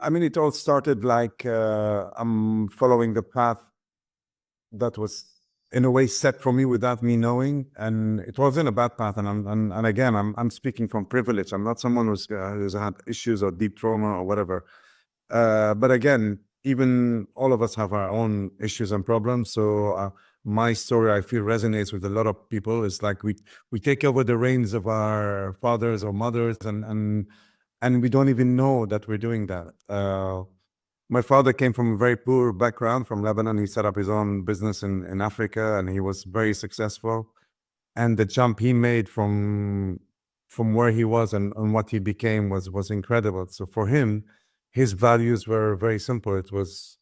I mean, it all started like I'm following the path that was in a way set for me without me knowing, and it wasn't a bad path. And again, I'm speaking from privilege. I'm not someone who's had issues or deep trauma or whatever. But again, even all of us have our own issues and problems. So my story, I feel, resonates with a lot of people. It's like we take over the reins of our fathers or mothers, and we don't even know that we're doing that. My father came from a very poor background from Lebanon. He set up his own business in Africa, and he was very successful. And the jump he made from where he was and what he became was incredible. So for him, his values were very simple. It was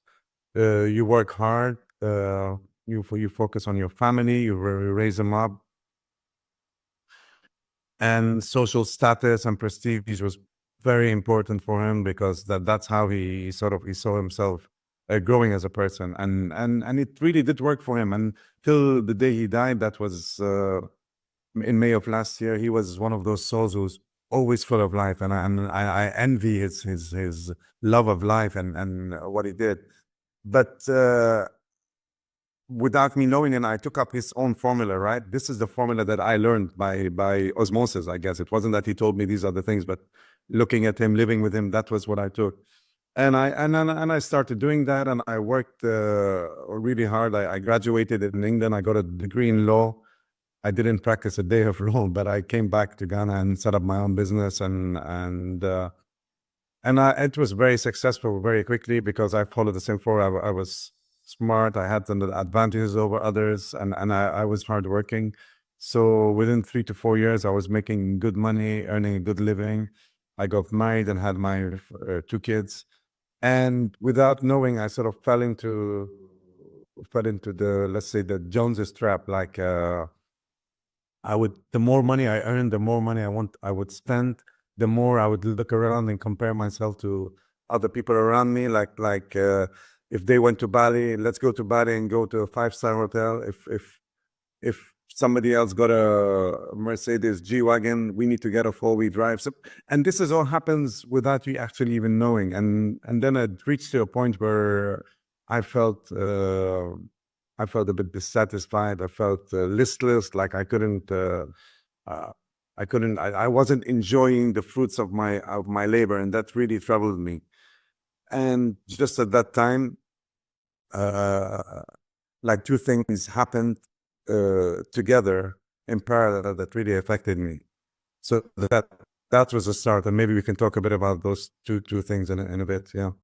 you work hard, you focus on your family, you raise them up, and social status and prestige was very important for him because that's how he saw himself growing as a person, and it really did work for him until the day he died. That was in May of last year. He was one of those souls who's always full of life, and I envy his love of life and what he did. But without me knowing, and I took up his own formula, right? This is the formula that I learned by osmosis, I guess. It wasn't that he told me these are the things, but looking at him, living with him, that was what I took. And I started doing that, and I worked really hard. I graduated in England. I got a degree in law. I didn't practice a day of law, but I came back to Ghana and set up my own business, it was very successful very quickly because I followed the same formula. I was smart. I had the advantages over others, and I was hardworking. So within 3 to 4 years, I was making good money, earning a good living. I got married and had my 2 kids. And without knowing, I sort of fell into the, let's say, the Joneses trap. Like the more money I earned, the more money I would spend, the more I would look around and compare myself to other people around me. Like if they went to Bali, let's go to Bali and go to a 5-star hotel. If somebody else got a Mercedes G-Wagon, we need to get a 4-wheel drive. So, and this is all happens without you actually even knowing. And then it reached to a point where I felt a bit dissatisfied. I felt listless, like I wasn't enjoying the fruits of my labor, and that really troubled me. And just at that time, like 2 things happened together in parallel that really affected me. So that was a start, and maybe we can talk a bit about those two things in a bit. Yeah.